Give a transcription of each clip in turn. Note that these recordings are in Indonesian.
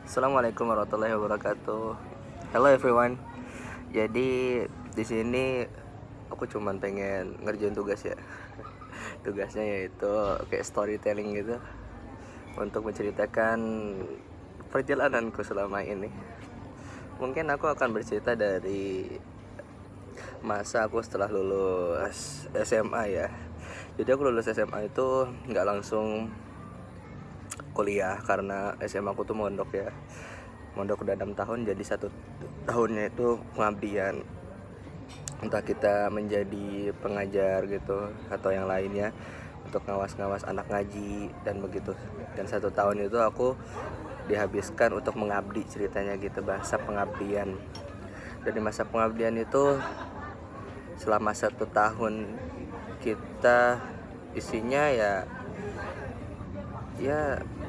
Assalamualaikum warahmatullahi wabarakatuh. Hello everyone. Jadi di sini aku cuman pengen ngerjain tugas ya. Tugasnya yaitu kayak storytelling gitu untuk menceritakan perjalananku selama ini. Mungkin aku akan bercerita dari masa aku setelah lulus SMA ya. Jadi aku lulus SMA itu nggak langsung kuliah karena SMA aku tuh mondok ya. Mondok udah 6 tahun, jadi 1 tahunnya itu pengabdian, entah kita menjadi pengajar gitu atau yang lainnya untuk ngawas-ngawas anak ngaji dan begitu. Dan 1 tahun itu aku dihabiskan untuk mengabdi ceritanya gitu, bahasa pengabdian. Dan di masa pengabdian itu selama 1 tahun kita isinya ya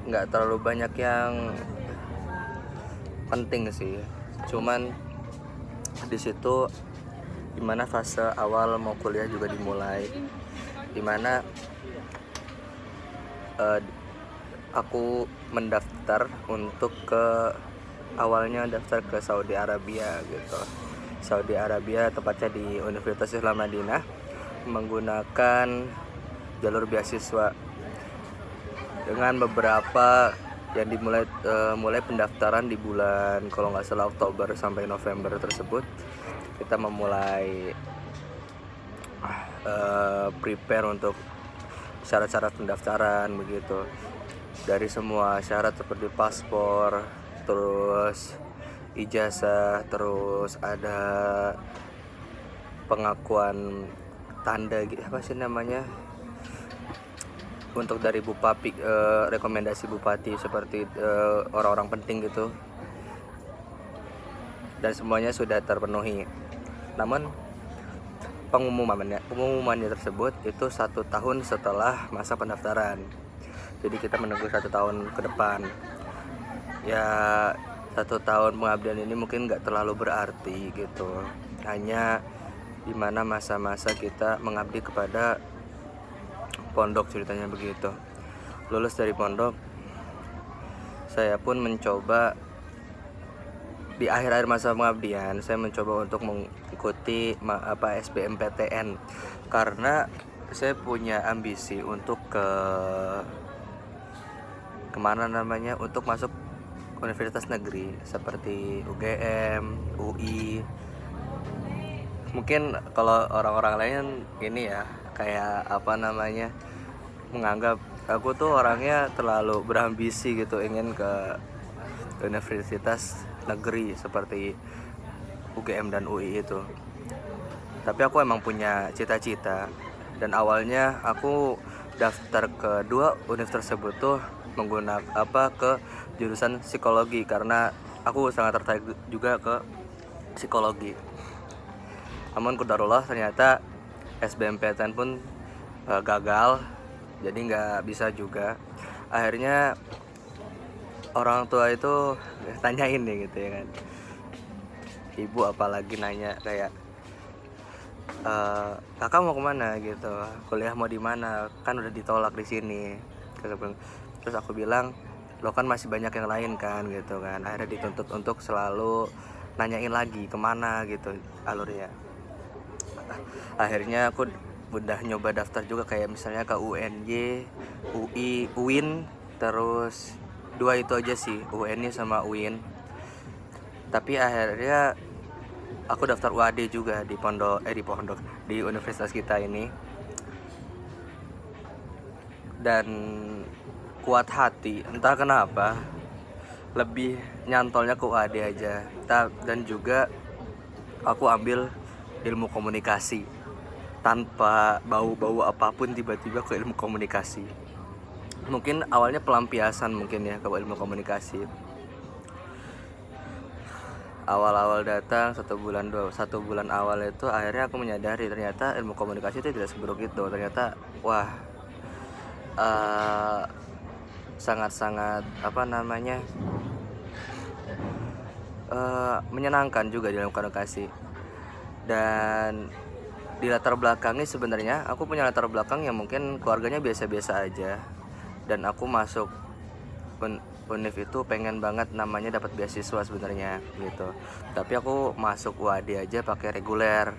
nggak terlalu banyak yang penting sih, cuman di situ dimana fase awal mau kuliah juga dimulai, dimana aku mendaftar untuk awalnya daftar ke Saudi Arabia gitu. Saudi Arabia tepatnya di Universitas Islam Madinah menggunakan jalur beasiswa dengan beberapa yang mulai pendaftaran di bulan kalau nggak salah Oktober sampai November tersebut. Kita memulai prepare untuk syarat-syarat pendaftaran begitu, dari semua syarat seperti paspor, terus ijazah, terus ada pengakuan tanda apa sih namanya untuk dari bupati, rekomendasi bupati seperti orang-orang penting gitu, dan semuanya sudah terpenuhi. Namun pengumumannya tersebut itu 1 tahun setelah masa pendaftaran. Jadi kita menunggu 1 tahun ke depan. Ya 1 tahun pengabdian ini mungkin nggak terlalu berarti gitu. Hanya dimana masa-masa kita mengabdi kepada pondok ceritanya begitu. Lulus dari pondok, saya pun mencoba di akhir-akhir masa pengabdian, saya mencoba untuk mengikuti SBMPTN karena saya punya ambisi untuk untuk masuk universitas negeri seperti UGM, UI. Mungkin kalau orang-orang lain ini ya kayak menganggap aku tuh orangnya terlalu berambisi gitu, ingin ke universitas negeri seperti UGM dan UI itu. Tapi aku emang punya cita-cita, dan awalnya aku daftar ke dua universitas tersebut tuh ke jurusan psikologi karena aku sangat tertarik juga ke psikologi. Namun qadarullah ternyata SBMPTN pun gagal, jadi nggak bisa juga. Akhirnya orang tua itu tanyain nih gitu ya kan, ibu apalagi nanya kayak kakak mau kemana gitu, kuliah mau di mana, kan udah ditolak di sini. Terus aku bilang lo kan masih banyak yang lain kan gitu kan. Akhirnya dituntut untuk selalu nanyain lagi kemana gitu alurnya. Akhirnya aku udah nyoba daftar juga kayak misalnya ke UNY, UI, UIN, terus 2 itu aja sih, UNY sama UIN. Tapi akhirnya aku daftar UAD juga di di universitas kita ini, dan kuat hati entah kenapa lebih nyantolnya ke UAD aja. Dan juga aku ambil ilmu komunikasi tanpa bau-bau apapun, tiba-tiba ke ilmu komunikasi. Mungkin awalnya pelampiasan mungkin ya ke ilmu komunikasi. Awal-awal datang 1 bulan awal itu akhirnya aku menyadari ternyata ilmu komunikasi itu tidak seburuk itu. Ternyata sangat-sangat menyenangkan juga di dalam komunikasi. Dan di latar belakangnya sebenarnya aku punya latar belakang yang mungkin keluarganya biasa-biasa aja, dan aku masuk Univ itu pengen banget namanya dapat beasiswa sebenarnya gitu. Tapi aku masuk UAD aja pakai reguler.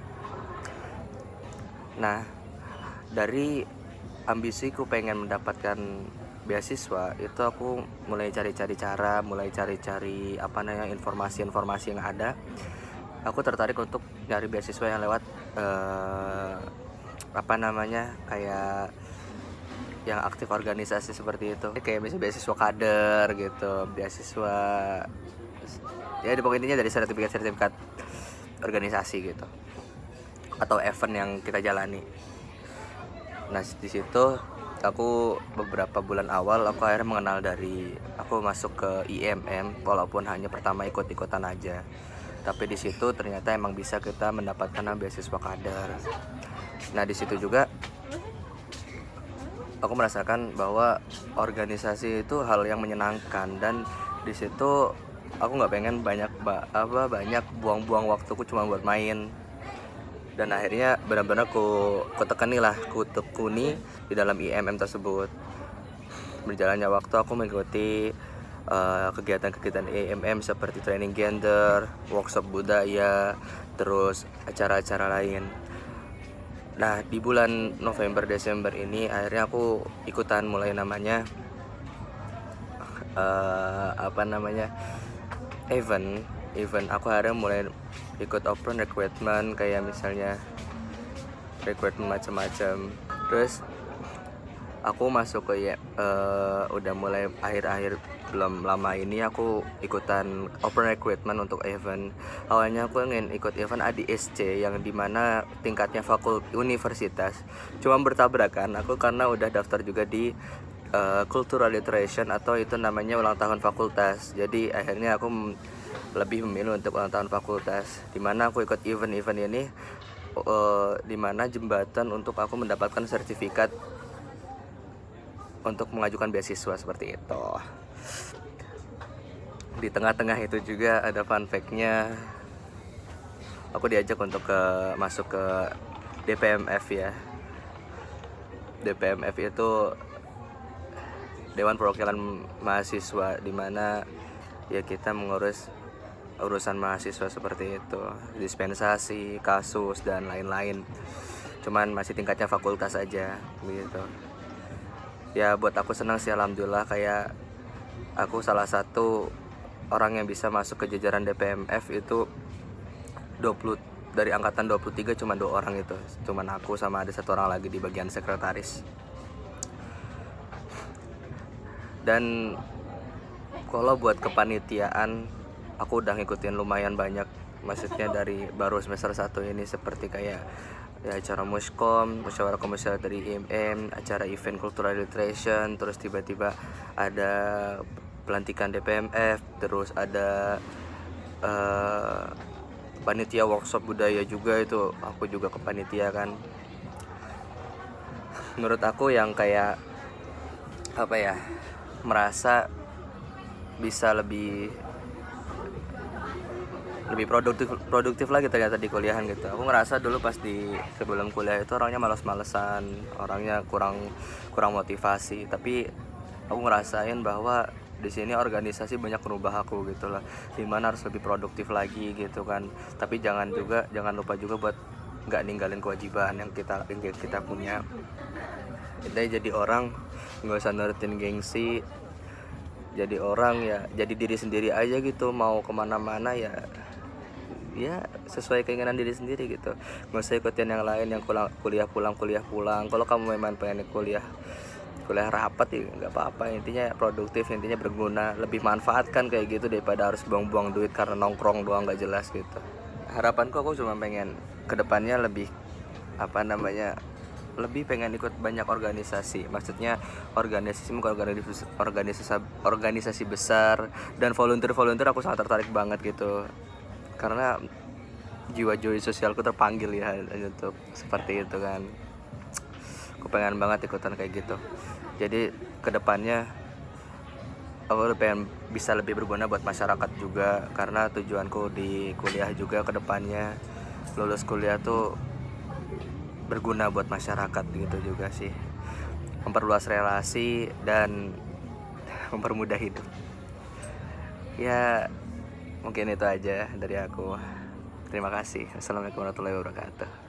Nah, dari ambisiku pengen mendapatkan beasiswa itu aku mulai cari-cari cara, mulai cari-cari informasi-informasi yang ada. Aku tertarik untuk nyari beasiswa yang lewat kayak yang aktif organisasi seperti itu, kayak misalnya beasiswa kader gitu, beasiswa ya di pokoknya intinya dari sertifikat organisasi gitu atau event yang kita jalani. Nah di situ aku beberapa bulan awal aku akhirnya mengenal aku masuk ke IMM walaupun hanya pertama ikut-ikutan aja, tapi di situ ternyata emang bisa kita mendapatkan beasiswa kader. Nah di situ juga aku merasakan bahwa organisasi itu hal yang menyenangkan, dan di situ aku nggak pengen banyak buang-buang waktuku cuma buat main. Dan akhirnya benar-benar ku tekuni di dalam IMM tersebut. Berjalannya waktu aku mengikuti kegiatan-kegiatan IMM seperti training gender, workshop budaya, terus acara-acara lain. Nah di bulan November Desember ini akhirnya aku ikutan mulai namanya event. Aku akhirnya mulai ikut open recruitment, kayak misalnya recruitment macam-macam. Terus aku masuk ke udah mulai akhir-akhir belum lama ini aku ikutan open recruitment untuk event. Awalnya aku ingin ikut event ADSC yang dimana tingkatnya universitas, cuma bertabrakan aku karena udah daftar juga di cultural literation atau itu namanya ulang tahun fakultas. Jadi akhirnya aku lebih memilih untuk ulang tahun fakultas, dimana aku ikut event-event ini dimana jembatan untuk aku mendapatkan sertifikat untuk mengajukan beasiswa seperti itu. Di tengah-tengah itu juga ada fun fact-nya, aku diajak untuk masuk ke DPMF ya. DPMF itu Dewan Perwakilan Mahasiswa, dimana ya kita mengurus urusan mahasiswa seperti itu, dispensasi, kasus dan lain-lain. Cuman masih tingkatnya fakultas aja gitu. Ya buat aku senang sih, alhamdulillah, kayak aku salah satu orang yang bisa masuk ke jajaran DPMF itu 20 dari angkatan 23 cuma 2 orang itu. Cuman aku sama ada 1 orang lagi di bagian sekretaris. Dan kalau buat kepanitiaan aku udah ngikutin lumayan banyak, maksudnya dari baru semester 1 ini seperti kayak ya acara muskom, musyawarah komisaris dari IMM, acara event cultural literation, terus tiba-tiba ada pelantikan DPMF, terus ada panitia workshop budaya juga, itu aku juga kepanitia kan. Menurut aku yang kayak merasa bisa lebih produktif lagi ternyata di kuliahan gitu. Aku ngerasa dulu pas sebelum kuliah itu orangnya malas-malesan, orangnya kurang motivasi, tapi aku ngerasain bahwa di sini organisasi banyak merubah aku gitu lah, dimana harus lebih produktif lagi gitu kan. Tapi jangan lupa juga buat nggak ninggalin kewajiban yang kita punya. Kita jadi orang nggak usah nurutin gengsi, jadi orang ya jadi diri sendiri aja gitu. Mau kemana-mana ya sesuai keinginan diri sendiri gitu, nggak usah ikutin yang lain yang kuliah pulang. Kalau kamu memang pengen kuliah rapat ya nggak apa-apa, intinya produktif, intinya berguna, lebih manfaatkan kayak gitu daripada harus buang-buang duit karena nongkrong doang nggak jelas gitu. Harapanku aku cuma pengen kedepannya lebih lebih pengen ikut banyak organisasi, maksudnya organisasi besar, dan volunteer aku sangat tertarik banget gitu, karena jiwa-jiwa sosialku terpanggil ya untuk seperti itu kan. Aku pengen banget ikutan kayak gitu. Jadi kedepannya aku pengen bisa lebih berguna buat masyarakat juga, karena tujuanku di kuliah juga kedepannya lulus kuliah tuh berguna buat masyarakat gitu juga sih, memperluas relasi dan mempermudah hidup. Ya mungkin itu aja dari aku. Terima kasih. Assalamualaikum warahmatullahi wabarakatuh.